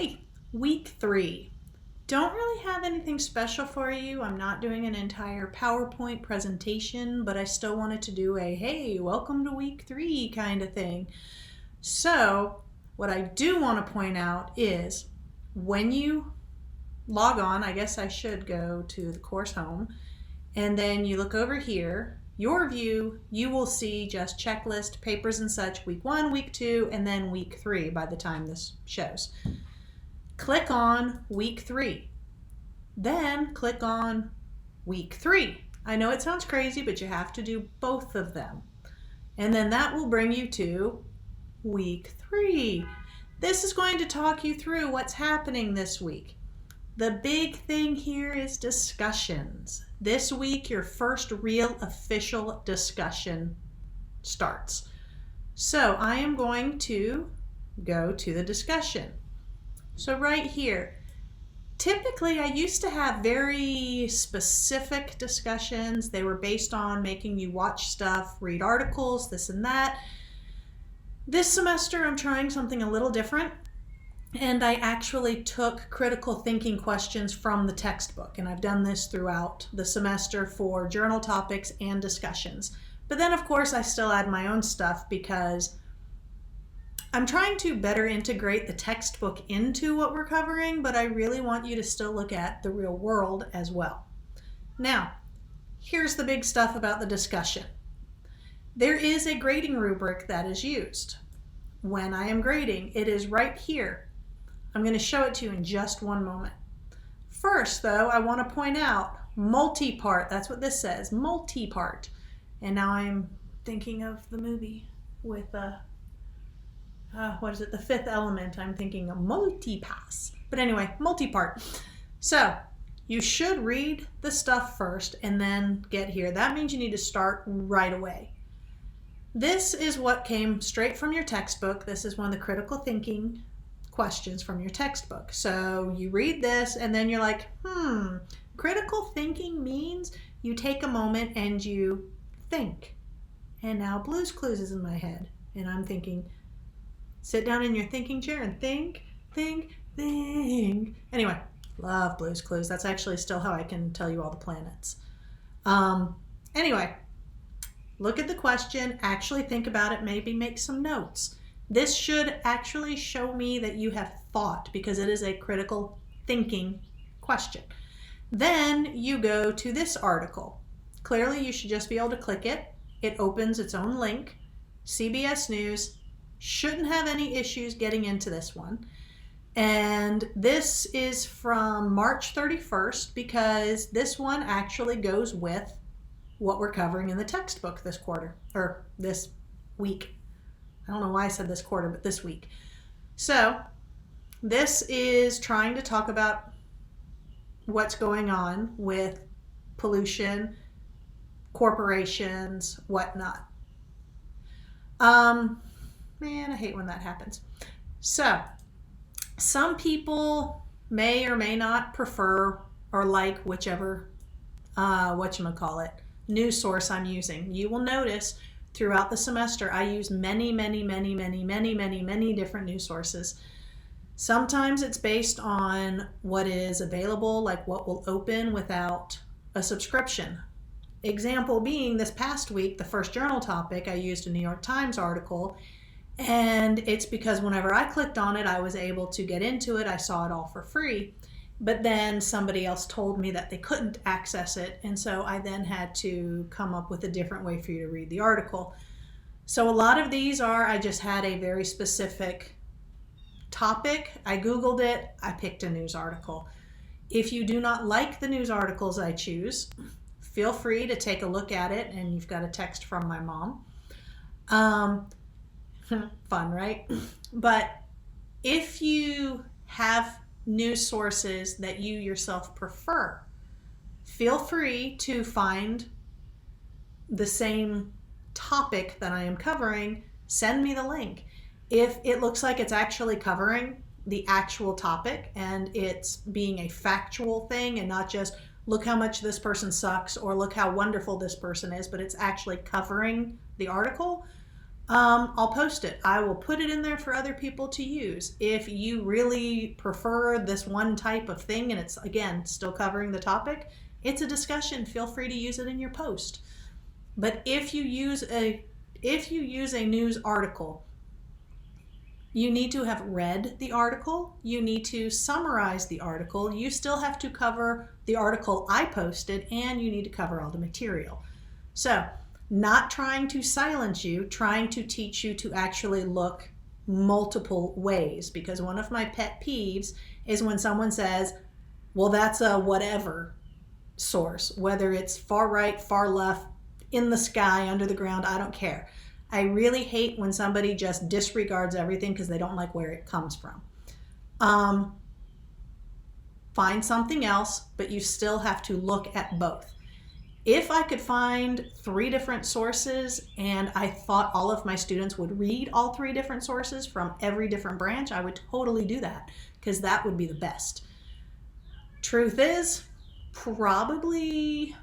Hey, week 3. Don't really have anything special for you. I'm not doing an entire PowerPoint presentation, but I still wanted to do a hey, welcome to week 3 kind of thing. So, what I do want to point out is when you log on, I guess I should go to the course home, and then you look over here, your view, you will see just checklist, papers and such, week 1, week 2, and then week 3 by the time this shows. Click on week 3. Then click on week 3. I know it sounds crazy, but you have to do both of them. And then that will bring you to week 3. This is going to talk you through what's happening this week. The big thing here is discussions. This week, your first real official discussion starts. So I am going to go to the discussion. So right here, typically I used to have very specific discussions. They were based on making you watch stuff, read articles, this and that. This semester I'm trying something a little different, and I actually took critical thinking questions from the textbook, and I've done this throughout the semester for journal topics and discussions. But then of course I still add my own stuff because I'm trying to better integrate the textbook into what we're covering, but I really want you to still look at the real world as well. Now, here's the big stuff about the discussion. There is a grading rubric that is used. When I am grading, it is right here. I'm going to show it to you in just one moment. First, though, I want to point out multi-part. That's what this says, multi-part. And now I'm thinking of the movie with what is it? The Fifth Element. I'm thinking a multi-pass. But anyway, multi-part. So you should read the stuff first and then get here. That means you need to start right away. This is what came straight from your textbook. This is one of the critical thinking questions from your textbook. So you read this and then you're like, critical thinking means you take a moment and you think. And now Blue's Clues is in my head. And I'm thinking, sit down in your thinking chair and think. Anyway, love Blue's Clues. That's actually still how I can tell you all the planets. Anyway, look at the question, actually think about it, maybe make some notes. This should actually show me that you have thought because it is a critical thinking question. Then you go to this article. Clearly, you should just be able to click it. It opens its own link. CBS News. Shouldn't have any issues getting into this one. And this is from March 31st because this one actually goes with what we're covering in the textbook this quarter, or this week. I don't know why I said this quarter, but this week. So this is trying to talk about what's going on with pollution, corporations, whatnot. Man, I hate when that happens. So, some people may or may not prefer or like whichever, news source I'm using. You will notice throughout the semester I use many different news sources. Sometimes it's based on what is available, like what will open without a subscription. Example being this past week, the first journal topic, I used a New York Times article. And it's because whenever I clicked on it, I was able to get into it. I saw it all for free. But then somebody else told me that they couldn't access it. And so I then had to come up with a different way for you to read the article. So a lot of these are, I just had a very specific topic. I Googled it. I picked a news article. If you do not like the news articles I choose, feel free to take a look at it. And you've got a text from my mom. Fun, right? But if you have news sources that you yourself prefer, feel free to find the same topic that I am covering, send me the link. If it looks like it's actually covering the actual topic and it's being a factual thing and not just look how much this person sucks or look how wonderful this person is, but it's actually covering the article, I'll post it. I will put it in there for other people to use. If you really prefer this one type of thing and it's, again, still covering the topic, it's a discussion. Feel free to use it in your post. But if you use a news article, you need to have read the article. You need to summarize the article. You still have to cover the article I posted, and you need to cover all the material. So, not trying to silence you, trying to teach you to actually look multiple ways. Because one of my pet peeves is when someone says, well, that's a whatever source, whether it's far right, far left, in the sky, under the ground, I don't care. I really hate when somebody just disregards everything because they don't like where it comes from. Find something else, but you still have to look at both. If I could find 3 different sources and I thought all of my students would read all 3 different sources from every different branch, I would totally do that because that would be the best. Truth is, probably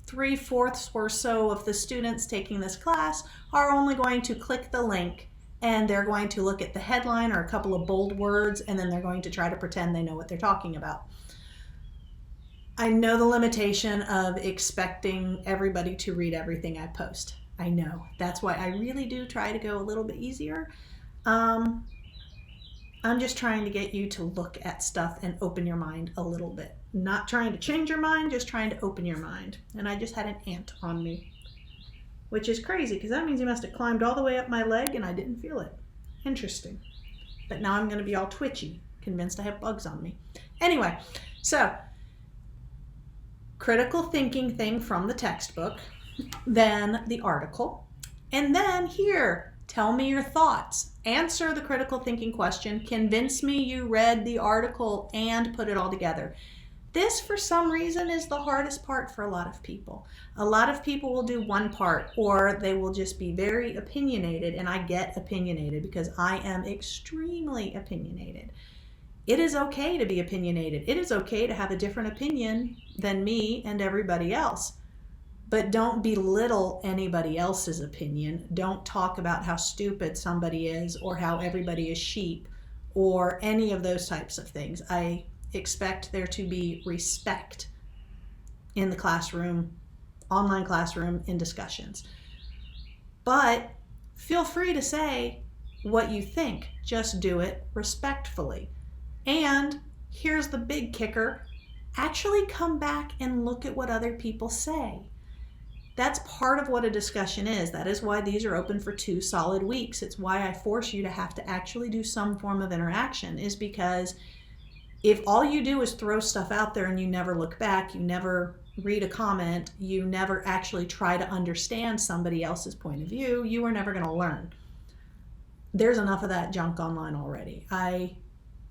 3/4 or so of the students taking this class are only going to click the link and they're going to look at the headline or a couple of bold words, and then they're going to try to pretend they know what they're talking about. I know the limitation of expecting everybody to read everything I post. I know. That's why I really do try to go a little bit easier. I'm just trying to get you to look at stuff and open your mind a little bit. Not trying to change your mind, just trying to open your mind. And I just had an ant on me, which is crazy because that means he must have climbed all the way up my leg and I didn't feel it. Interesting. But now I'm going to be all twitchy, convinced I have bugs on me. Anyway, so critical thinking thing from the textbook, then the article, and then here, tell me your thoughts. Answer the critical thinking question. Convince me you read the article and put it all together. This, for some reason, is the hardest part for a lot of people. A lot of people will do one part, or they will just be very opinionated, and I get opinionated because I am extremely opinionated. It is okay to be opinionated. It is okay to have a different opinion than me and everybody else. But don't belittle anybody else's opinion. Don't talk about how stupid somebody is or how everybody is sheep or any of those types of things. I expect there to be respect in the classroom, online classroom, in discussions. But feel free to say what you think. Just do it respectfully. And here's the big kicker. Actually come back and look at what other people say. That's part of what a discussion is. That is why these are open for 2 solid weeks. It's why I force you to have to actually do some form of interaction, is because if all you do is throw stuff out there and you never look back, you never read a comment, you never actually try to understand somebody else's point of view, you are never going to learn. There's enough of that junk online already. I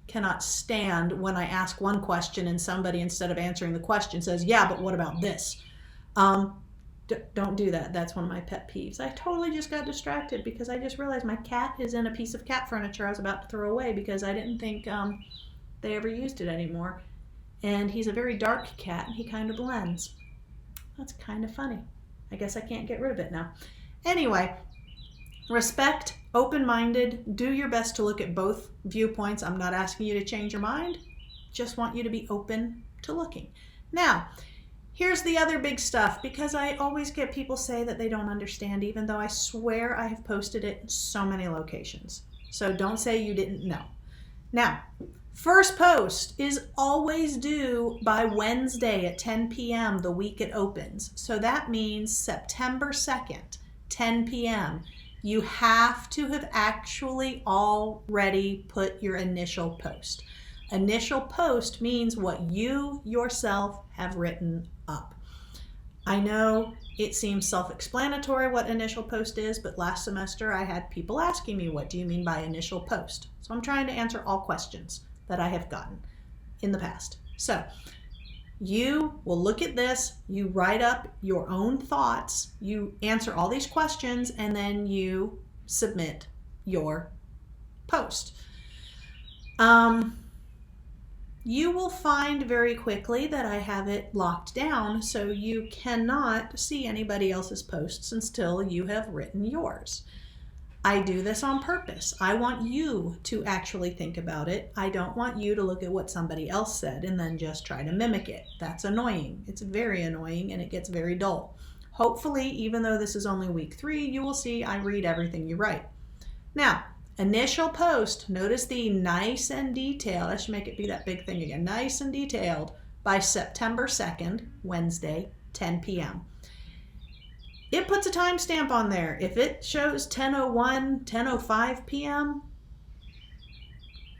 cannot stand when I ask one question and somebody, instead of answering the question, says, yeah, but what about this? Don't do that. That's one of my pet peeves. I totally just got distracted because I just realized my cat is in a piece of cat furniture I was about to throw away because I didn't think they ever used it anymore. And he's a very dark cat and he kind of blends. That's kind of funny. I guess I can't get rid of it now. Anyway, respect, open-minded, do your best to look at both viewpoints. I'm not asking you to change your mind. Just want you to be open to looking. Now, here's the other big stuff, because I always get people say that they don't understand, even though I swear I have posted it in so many locations. So don't say you didn't know. Now, first post is always due by Wednesday at 10 p.m. the week it opens. So that means September 2nd, 10 p.m. You have to have actually already put your initial post. Initial post means what you yourself have written up. I know it seems self-explanatory what initial post is, but last semester I had people asking me, what do you mean by initial post? So I'm trying to answer all questions that I have gotten in the past. So you will look at this, you write up your own thoughts, you answer all these questions, and then you submit your post. You will find very quickly that I have it locked down, so you cannot see anybody else's posts until you have written yours. I do this on purpose. I want you to actually think about it. I don't want you to look at what somebody else said and then just try to mimic it. That's annoying. It's very annoying and it gets very dull. Hopefully, even though this is only week 3, you will see I read everything you write. Now, initial post, notice the nice and detailed. I should make it be that big thing again. Nice and detailed by September 2nd, Wednesday, 10 p.m. It puts a timestamp on there. If it shows 10:01, 10:05 p.m.,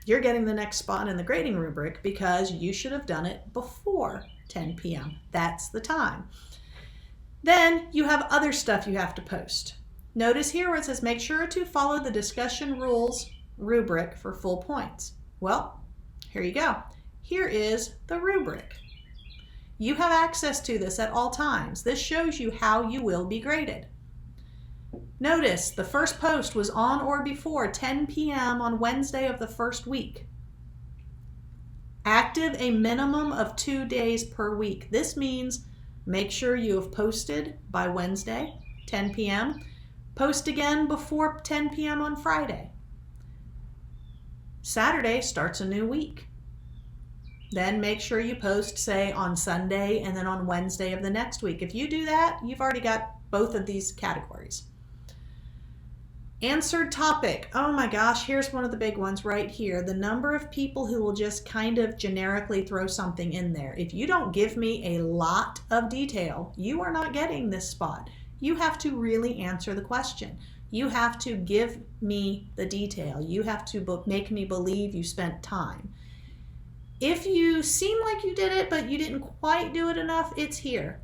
you're getting the next spot in the grading rubric because you should have done it before 10 p.m. That's the time. Then you have other stuff you have to post. Notice here where it says make sure to follow the discussion rules rubric for full points. Well, here you go. Here is the rubric. You have access to this at all times. This shows you how you will be graded. Notice the first post was on or before 10 p.m. on Wednesday of the first week. Active a minimum of 2 days per week. This means make sure you have posted by Wednesday, 10 p.m. Post again before 10 p.m. on Friday. Saturday starts a new week. Then make sure you post, say, on Sunday and then on Wednesday of the next week. If you do that, you've already got both of these categories. Answered topic. Oh my gosh, here's one of the big ones right here. The number of people who will just kind of generically throw something in there. If you don't give me a lot of detail, you are not getting this spot. You have to really answer the question. You have to give me the detail. You have to make me believe you spent time. If you seem like you did it, but you didn't quite do it enough, it's here.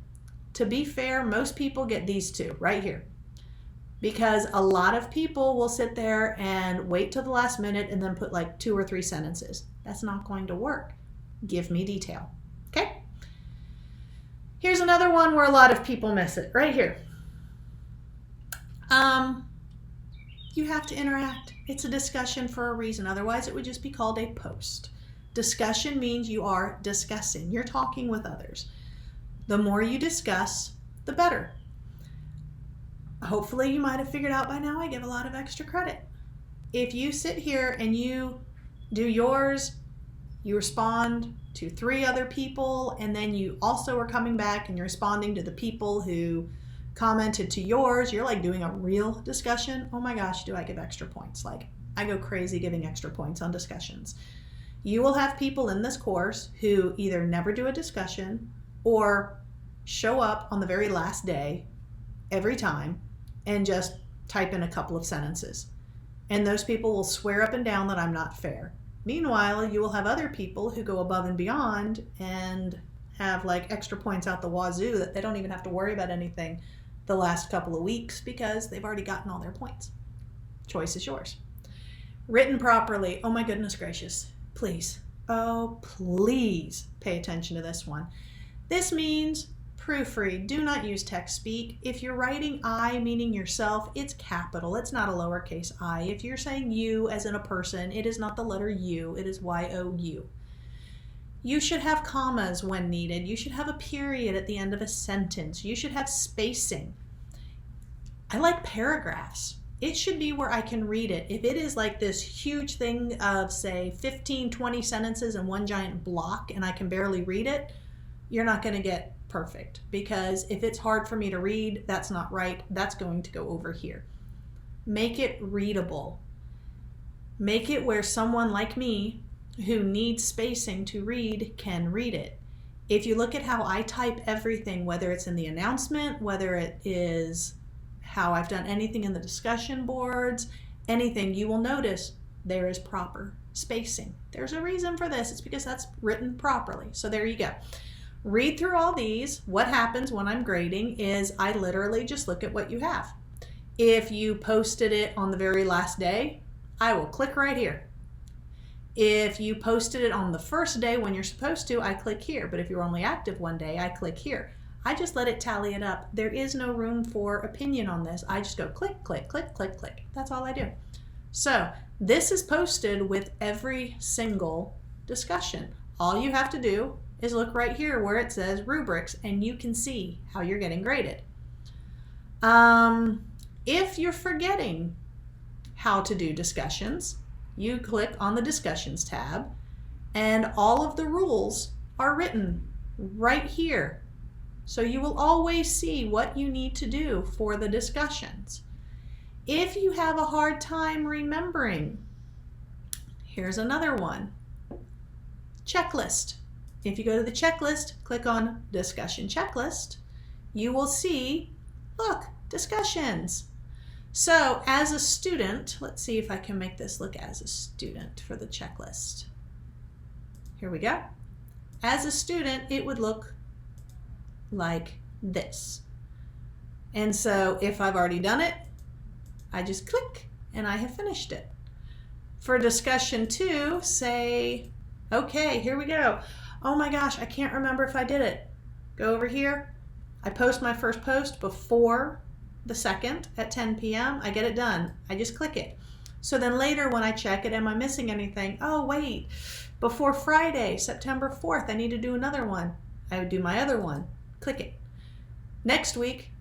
To be fair, most people get these two right here. Because a lot of people will sit there and wait till the last minute and then put like 2 or 3 sentences. That's not going to work. Give me detail. Okay? Here's another one where a lot of people miss it. Right here. You have to interact. It's a discussion for a reason. Otherwise, it would just be called a post. Discussion means you are discussing. You're talking with others. The more you discuss, the better. Hopefully, you might have figured out by now I give a lot of extra credit. If you sit here and you do yours, you respond to 3 other people, and then you also are coming back and you're responding to the people who commented to yours, you're like doing a real discussion. Oh my gosh, do I give extra points? Like, I go crazy giving extra points on discussions. You will have people in this course who either never do a discussion or show up on the very last day every time and just type in a couple of sentences. And those people will swear up and down that I'm not fair. Meanwhile, you will have other people who go above and beyond and have like extra points out the wazoo that they don't even have to worry about anything the last couple of weeks because they've already gotten all their points. Choice is yours. Written properly. Oh my goodness gracious. Please. Oh, please pay attention to this one. This means proofread. Do not use text speak. If you're writing I, meaning yourself, it's capital. It's not a lowercase I. If you're saying you as in a person, it is not the letter U. It is Y-O-U. You should have commas when needed. You should have a period at the end of a sentence. You should have spacing. I like paragraphs. It should be where I can read it. If it is like this huge thing of, say, 15, 20 sentences in one giant block and I can barely read it, you're not going to get perfect. Because if it's hard for me to read, that's not right. That's going to go over here. Make it readable. Make it where someone like me who needs spacing to read can read it. If you look at how I type everything, whether it's in the announcement, whether it is how I've done anything in the discussion boards, anything, you will notice there is proper spacing. There's a reason for this. It's because that's written properly. So there you go. Read through all these. What happens when I'm grading is I literally just look at what you have. If you posted it on the very last day, I will click right here. If you posted it on the first day when you're supposed to, I click here. But if you're only active one day, I click here. I just let it tally it up. There is no room for opinion on this. I just go click, click, click, click, click. That's all I do. So this is posted with every single discussion. All you have to do is look right here where it says rubrics and you can see how you're getting graded. If you're forgetting how to do discussions, you click on the discussions tab, and all of the rules are written right here. So you will always see what you need to do for the discussions. If you have a hard time remembering, here's another one. Checklist. If you go to the checklist, click on discussion checklist, you will see, look, discussions. So as a student, let's see if I can make this look as a student for the checklist. Here we go. As a student, it would look like this. And so if I've already done it, I just click and I have finished it. For discussion 2, say, okay, here we go. Oh my gosh, I can't remember if I did it. Go over here. I post my first post before the 2nd at 10 p.m. I get it done. I just click it. So then later when I check it, am I missing anything? Oh, wait, before Friday, September 4th, I need to do another one. I would do my other one. Click it. Next week,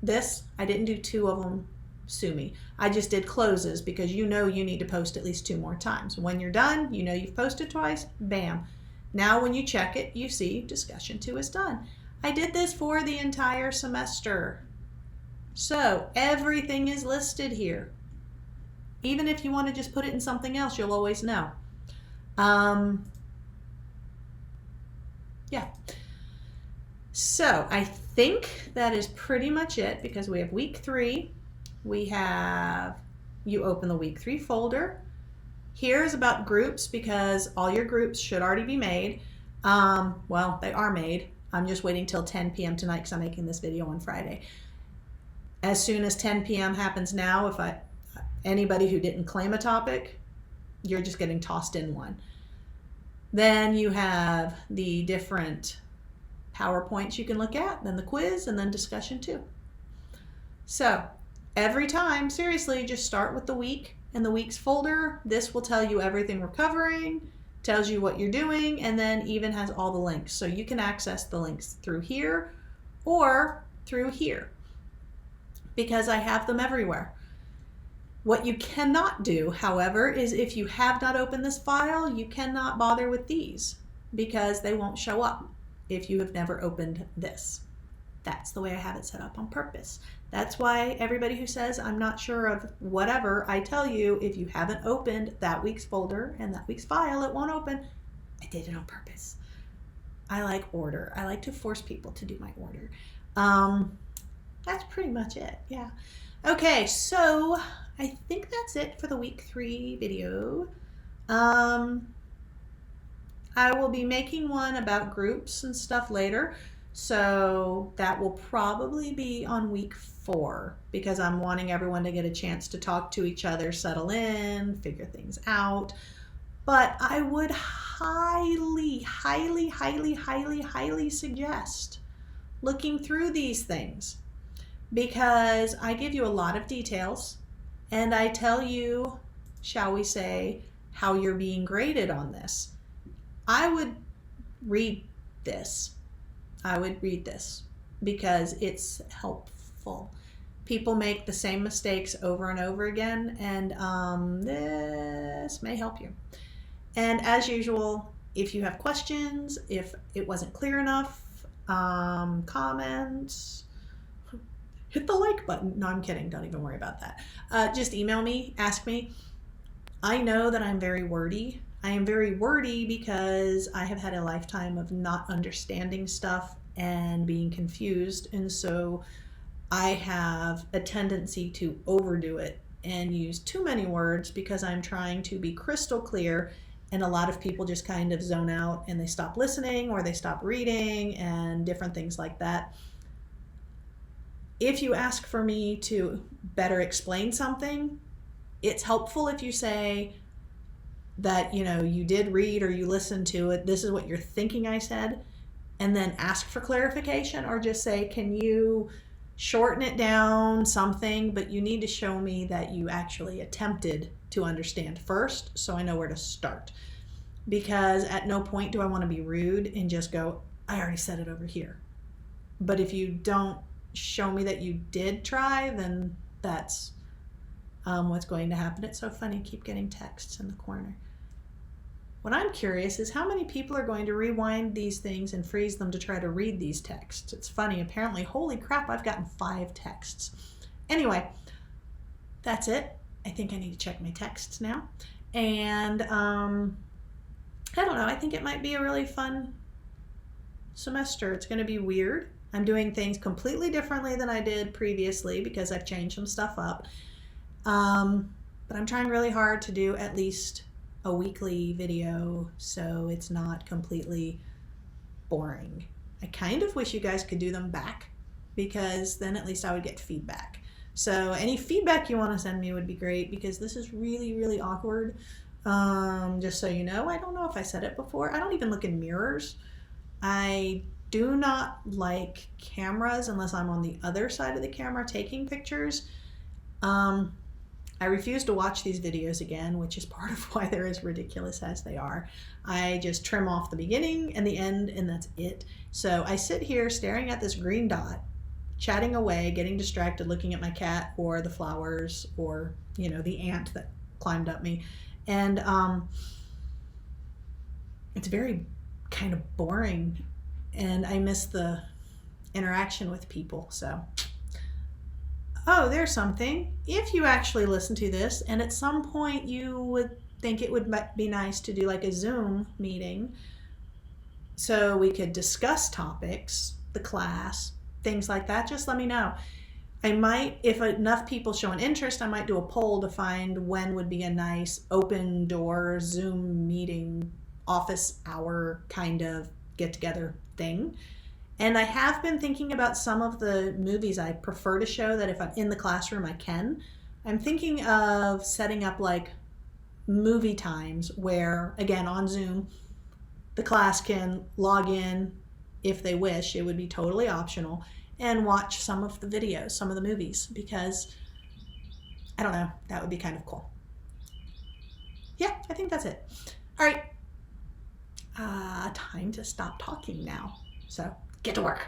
this, I didn't do 2 of them. Sue me. I just did closes because you know you need to post at least 2 more times. When you're done, you know you've posted twice, bam. Now when you check it, you see discussion 2 is done. I did this for the entire semester. So everything is listed here. Even if you want to just put it in something else, you'll always know. Yeah. So I think that is pretty much it because we have week 3. We have, you open the week 3 folder. Here's about groups because all your groups should already be made. Well, they are made. I'm just waiting till 10 p.m. tonight because I'm making this video on Friday. As soon as 10 p.m. happens now, if anybody who didn't claim a topic, you're just getting tossed in one. Then you have the different PowerPoints you can look at, then the quiz, and then discussion 2. So every time, seriously, just start with the week and the week's folder. This will tell you everything we're covering, tells you what you're doing, and then even has all the links. So you can access the links through here or through here because I have them everywhere. What you cannot do, however, is if you have not opened this file, you cannot bother with these because they won't show up if you have never opened this. That's the way I have it set up on purpose. That's why everybody who says I'm not sure of whatever, I tell you, if you haven't opened that week's folder and that week's file, it won't open. I did it on purpose. I like order. I like to force people to do my order. That's pretty much it. Yeah. Okay, so I think that's it for the week 3 video. I will be making one about groups and stuff later. So that will probably be on week 4 because I'm wanting everyone to get a chance to talk to each other, settle in, figure things out. But I would highly suggest looking through these things because I give you a lot of details and I tell you, shall we say, how you're being graded on this. I would read this. I would read this because it's helpful. People make the same mistakes over and over again, and this may help you. And as usual, if you have questions, if it wasn't clear enough, comments, hit the like button. No, I'm kidding. Don't even worry about that. Just email me, ask me. I know that I'm very wordy. I am very wordy because I have had a lifetime of not understanding stuff and being confused. And so I have a tendency to overdo it and use too many words because I'm trying to be crystal clear. And a lot of people just kind of zone out and they stop listening or they stop reading and different things like that. If you ask for me to better explain something, it's helpful if you say that, you know, you did read or you listened to it. This is what you're thinking I said. And then ask for clarification or just say, can you shorten it down something, but you need to show me that you actually attempted to understand first so I know where to start. Because at no point do I want to be rude and just go, I already said it over here. But if you don't show me that you did try, then that's what's going to happen. It's so funny, keep getting texts in the corner. What I'm curious is how many people are going to rewind these things and freeze them to try to read these texts. It's funny, apparently, holy crap, I've gotten 5 texts. Anyway, that's it. I think I need to check my texts now. And I don't know, I think it might be a really fun semester. It's going to be weird. I'm doing things completely differently than I did previously because I've changed some stuff up. But I'm trying really hard to do at least a weekly video so it's not completely boring. I kind of wish you guys could do them back because then at least I would get feedback. So any feedback you want to send me would be great because this is really, really awkward. Just so you know, I don't know if I said it before. I don't even look in mirrors. I do not like cameras unless I'm on the other side of the camera taking pictures. I refuse to watch these videos again, which is part of why they're as ridiculous as they are. I just trim off the beginning and the end, and that's it. So I sit here staring at this green dot, chatting away, getting distracted, looking at my cat or the flowers or, the ant that climbed up me. And it's very kind of boring, and I miss the interaction with people, so... Oh, there's something. If you actually listen to this and at some point you would think it would be nice to do like a Zoom meeting so we could discuss topics, the class, things like that, just let me know. I might, if enough people show an interest, I might do a poll to find when would be a nice open door Zoom meeting, office hour kind of get together thing. And I have been thinking about some of the movies I prefer to show that if I'm in the classroom, I can. I'm thinking of setting up like movie times where, again, on Zoom, the class can log in if they wish. It would be totally optional, and watch some of the videos, some of the movies, because, I don't know, that would be kind of cool. Yeah, I think that's it. All right. Time to stop talking now. So... get to work.